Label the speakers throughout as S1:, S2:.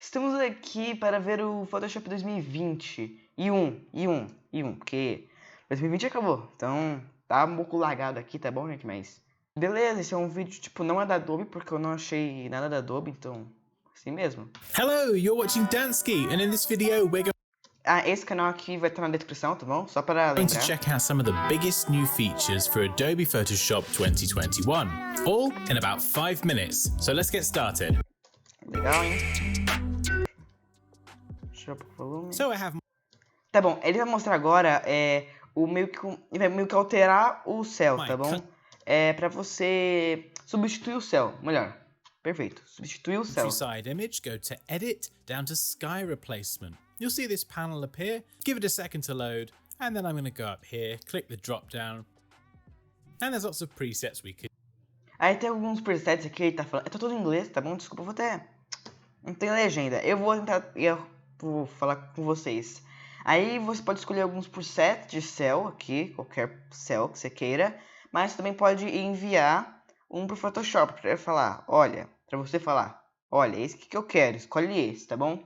S1: Estamos aqui para ver o Photoshop 2020 porque 2020 acabou, então tá um pouco largado aqui, tá bom, gente? Mas beleza, esse é um vídeo tipo não é da Adobe porque eu não achei nada da Adobe, então assim mesmo.
S2: Hello, you're watching Dansky, and in this video we're going
S1: Esse canal aqui vai estar na descrição, tá bom? Só para
S2: to
S1: lembrar.
S2: check out some of the biggest new features for Adobe Photoshop 2021, all in about 5 minutes. So let's get started.
S1: Legal, hein? Deixa eu pôr o volume.
S2: So I have
S1: Tá bom, ele vai mostrar agora ele vai meio que alterar o céu, tá bom? Pra você substituir o céu, melhor. Perfeito, substituir o céu.
S2: countryside image, go to Edit, down to Sky Replacement. You'll see this panel appear, give it a second to load, and then I'm going to go up here, click the drop down, and there's lots of presets we can
S1: Aí tem alguns presets aqui, ele tá falando. Tá tudo em inglês, tá bom? Desculpa, eu vou até. Não tem legenda. Eu vou falar com vocês. Aí você pode escolher alguns presets de céu aqui, qualquer céu que você queira, mas também pode enviar um pro Photoshop pra falar, olha, esse que eu quero, escolhe esse, tá bom?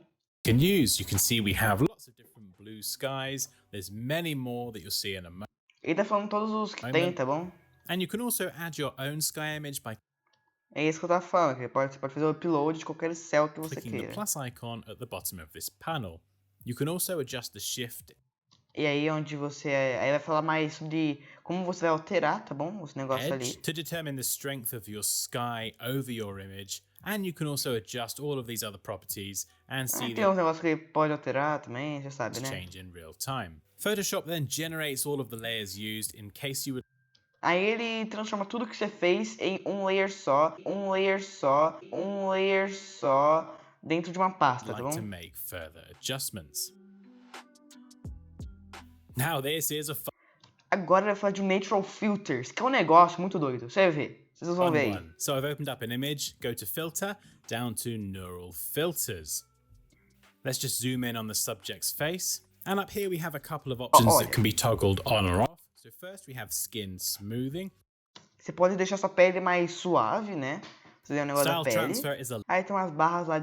S2: use. You can see we have lots of different blue skies. There's many more that you'll see in a moment.
S1: Ele tá falando todos os que tem, tá bom?
S2: And you can also add your own sky image by
S1: É isso que eu tava falando, que você pode fazer o upload de qualquer céu que você
S2: clicking the
S1: queira.
S2: plus icon at the bottom of this panel. You can also adjust the shift.
S1: E aí onde você aí vai falar mais sobre como você vai alterar, tá bom? Os negócios ali.
S2: To determine the strength of your sky over your image, and you can also adjust all of these other properties and see
S1: Tem uns negócios que pode alterar também, já sabe, né?
S2: change in real time. Photoshop then generates all of the layers used in case you would
S1: Aí ele transforma tudo que você fez em um layer só dentro de uma pasta, tá
S2: like to
S1: bom?
S2: make further adjustments. Now this is a
S1: Agora vai falar de Natural Filters, que é um negócio muito doido. Você vai ver. Vocês vão ver aí.
S2: one. So I've opened up an image, go to filter, down to neural filters. Let's just zoom in on the subject's face. And up here we have a couple of options that can be toggled on or off. So first we have skin smoothing.
S1: Você pode deixar sua pele mais suave, né? Você tem um negócio da
S2: Style
S1: pele.
S2: transfer is a
S1: Aí tem umas barras lá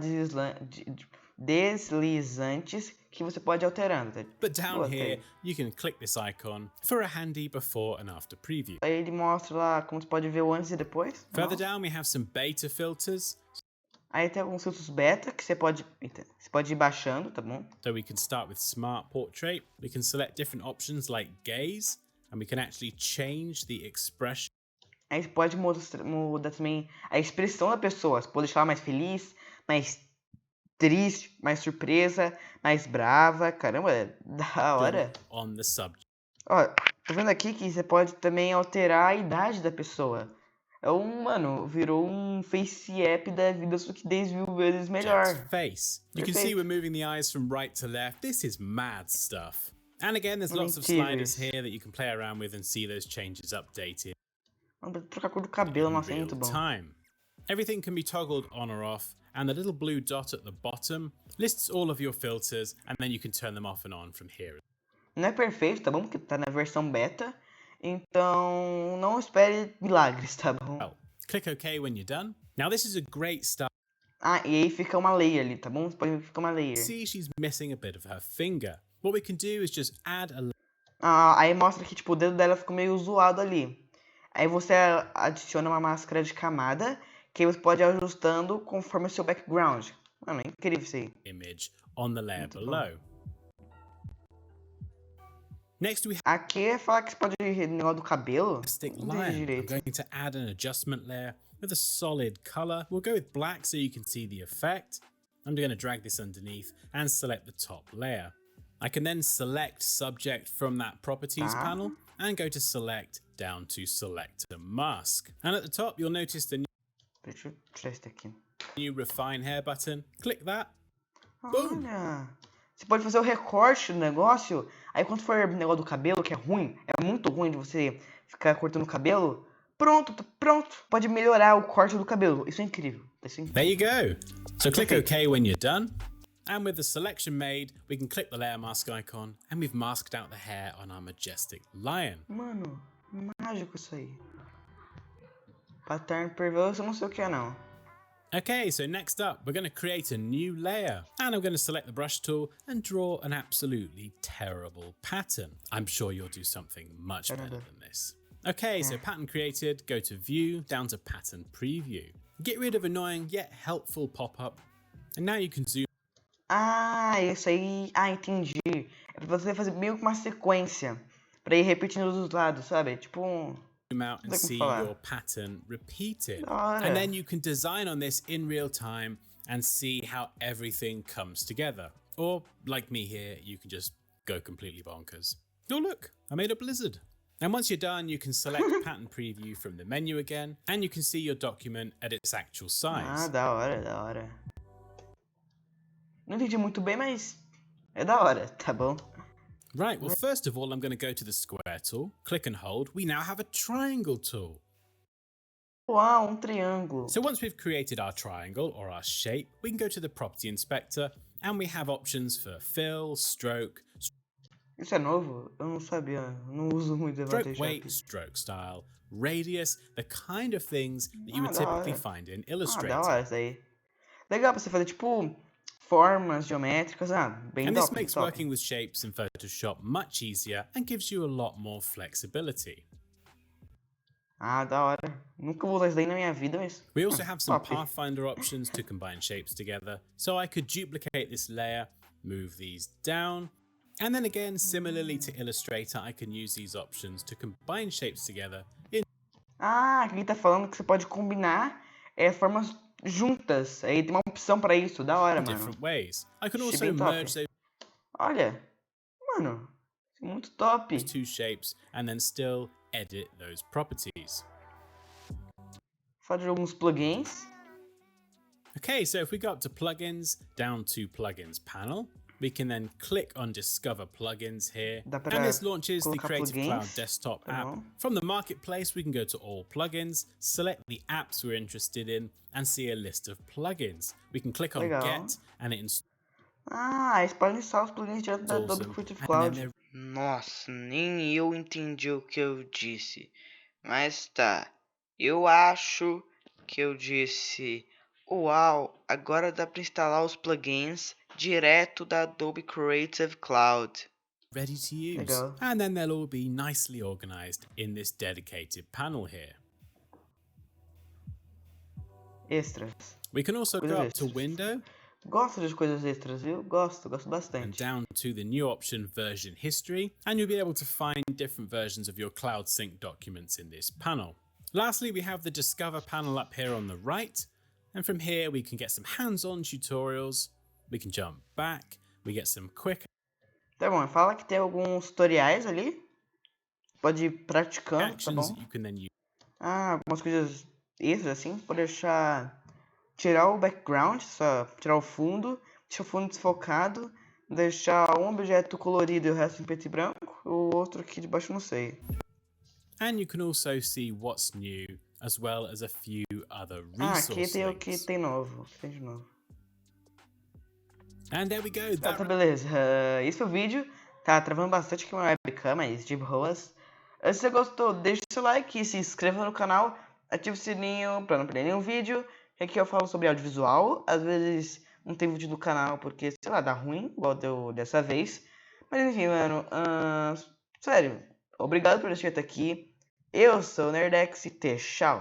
S1: deslizantes que você pode ir alterando. Tá?
S2: But down here, you can click this icon for a handy before and after preview.
S1: Aí ele mostra lá como você pode ver o antes e depois.
S2: Further down, we have some beta filters.
S1: Aí tem alguns filtros beta que você pode ir baixando, tá bom?
S2: So we can start with Smart Portrait. We can select different options like gaze, and we can actually change the expression.
S1: Aí você pode mudar também a expressão da pessoa. Você pode deixar ela mais feliz, mais triste, mais surpresa, mais brava. Caramba, é da hora.
S2: On the subject.
S1: Ó, tô vendo aqui que você pode também alterar a idade da pessoa. Virou um face app da vida, só que 10.000 vezes melhor.
S2: Face. You can see we're moving the eyes from right to left. This is mad stuff. And again, there's lots of sliders here that you can play around with and see those changes updated.
S1: Vamos trocar a cor do cabelo, nossa, é
S2: in
S1: muito
S2: real
S1: bom.
S2: time. Everything can be toggled on or off, and the little blue dot at the bottom lists all of your filters, and then you can turn them off and on from here.
S1: Não é perfeito, tá bom? Porque tá na versão beta. Então, não espere milagres, tá bom?
S2: Well, click OK when you're done. Now this is a great start.
S1: E aí fica uma layer ali, tá bom? Você pode ver que fica uma layer.
S2: See, she's missing a bit of her finger. What we can do is just add a
S1: aí mostra que tipo, o dedo dela ficou meio zoado ali. Aí você adiciona uma máscara de camada, que aí você pode ir ajustando conforme o seu background. Mano, é incrível isso aí.
S2: image on the layer below. Next we have
S1: Aqui é falar que você pode ir no negócio do cabelo.
S2: stick
S1: Não entendi
S2: line. I'm
S1: direito.
S2: going to add an adjustment layer with a solid color. We'll go with black so you can see the effect. I'm going to drag this underneath and select the top layer. I can then select subject from that properties panel and go to select down to select a mask. And at the top you'll notice the
S1: Deixa eu tirar esse aqui.
S2: new refine hair button. Click that. Boom.
S1: Olha, você pode fazer o recorte do negócio. Aí quando for o negócio do cabelo, que é ruim, é muito ruim de você ficar cortando o cabelo. Pronto. Pode melhorar o corte do cabelo. Isso é incrível.
S2: There you go. So click OK when you're done. And with the selection made, we can click the layer mask icon and we've masked out the hair on our majestic lion.
S1: Mano, mágico isso aí. Pattern perverso, eu não sei o que é não.
S2: Okay, so next up, we're going to create a new layer, and I'm going to select the brush tool and draw an absolutely terrible pattern. I'm sure you'll do something much better than this. Okay, so pattern created, go to view, down to pattern preview. Get rid of annoying yet helpful pop-up, and now you can zoom.
S1: Ah, isso aí. Ah, entendi. É pra você fazer meio que uma sequência, pra ir repetindo dos lados, sabe? Tipo um...
S2: out and see your pattern repeated. And then you can design on this in real time and see how everything comes together. Or, like me here, you can just go completely bonkers. Oh look, I made a blizzard. And once you're done, you can select pattern preview from the menu again, and you can see your document at its actual size.
S1: Ah, da hora, da hora. Não entendi muito bem, mas é da hora, tá bom?
S2: Right, well, first of all, I'm going to go to the square tool, click and hold. We now have a triangle tool.
S1: Uau, triângulo.
S2: So once we've created our triangle or our shape, we can go to the property inspector and we have options for fill, stroke,
S1: Isso é novo? Eu não sabia. Não uso muito
S2: stroke weight, stroke style, radius, the kind of things that you would typically find in Illustrator.
S1: Da hora isso aí. Legal pra você fazer tipo formas geométricas, bem
S2: and this makes working with shapes in Photoshop much easier and gives you a lot more flexibility.
S1: Ah, da hora. Nunca vou usar isso daí na minha vida, mas...
S2: We also have some Pathfinder options to combine shapes together, so I could duplicate this layer, move these down, and then again, similarly to Illustrator, I can use these options to combine shapes together in...
S1: Ah, aqui tá falando que você pode combinar formas juntas. Aí tem uma opção pra isso, da hora, mano.
S2: Different ways. I can also merge those...
S1: Olha, mano, muito top.
S2: Two shapes and then still edit those properties.
S1: Falar de alguns plugins.
S2: Okay, so if we go up to plugins, down to plugins panel, we can then click on discover plugins here, and this launches the Creative Cloud desktop app. From the marketplace, we can go to all plugins, select the apps we're interested in, and see a list of plugins. We can click on get, and it installs.
S1: Ah, eles podem instalar os plugins direto do Creative Cloud. Nossa, nem eu entendi o que eu disse. Mas tá, eu acho que eu disse... Uau, agora dá para instalar os plugins direto da Adobe Creative Cloud.
S2: Ready to use. Legal. And then they'll all be nicely organized in this dedicated panel here.
S1: Extras.
S2: We can also go up to window.
S1: Gosto de coisas extras, viu? Gosto bastante.
S2: And down to the new option version history, and you'll be able to find different versions of your Cloud Sync documents in this panel. Lastly, we have the Discover panel up here on the right, and from here we can get some hands-on tutorials, we can jump back, we get some quick...
S1: Tá bom, fala que tem alguns tutoriais ali, pode ir praticando, tá bom?
S2: You can then use.
S1: Algumas coisas extras assim, pode deixar... Tirar o background, só tirar o fundo, deixar o fundo desfocado, deixar um objeto colorido e o resto em preto e branco, o outro aqui de baixo não sei.
S2: And you can also see what's new, as well as a few other resource
S1: aqui tem
S2: links.
S1: o que tem novo, tem de novo.
S2: And there we go.
S1: Tá, beleza. Esse foi o vídeo. Tá travando bastante aqui uma webcam, mas de boas. Se você gostou, deixa o seu like, se inscreva no canal, ative o sininho pra não perder nenhum vídeo. Aqui eu falo sobre audiovisual, às vezes não tem vídeo do canal porque, sei lá, dá ruim, igual deu dessa vez. Mas enfim, mano, sério, obrigado por assistir até aqui. Eu sou o Nerdex e tchau.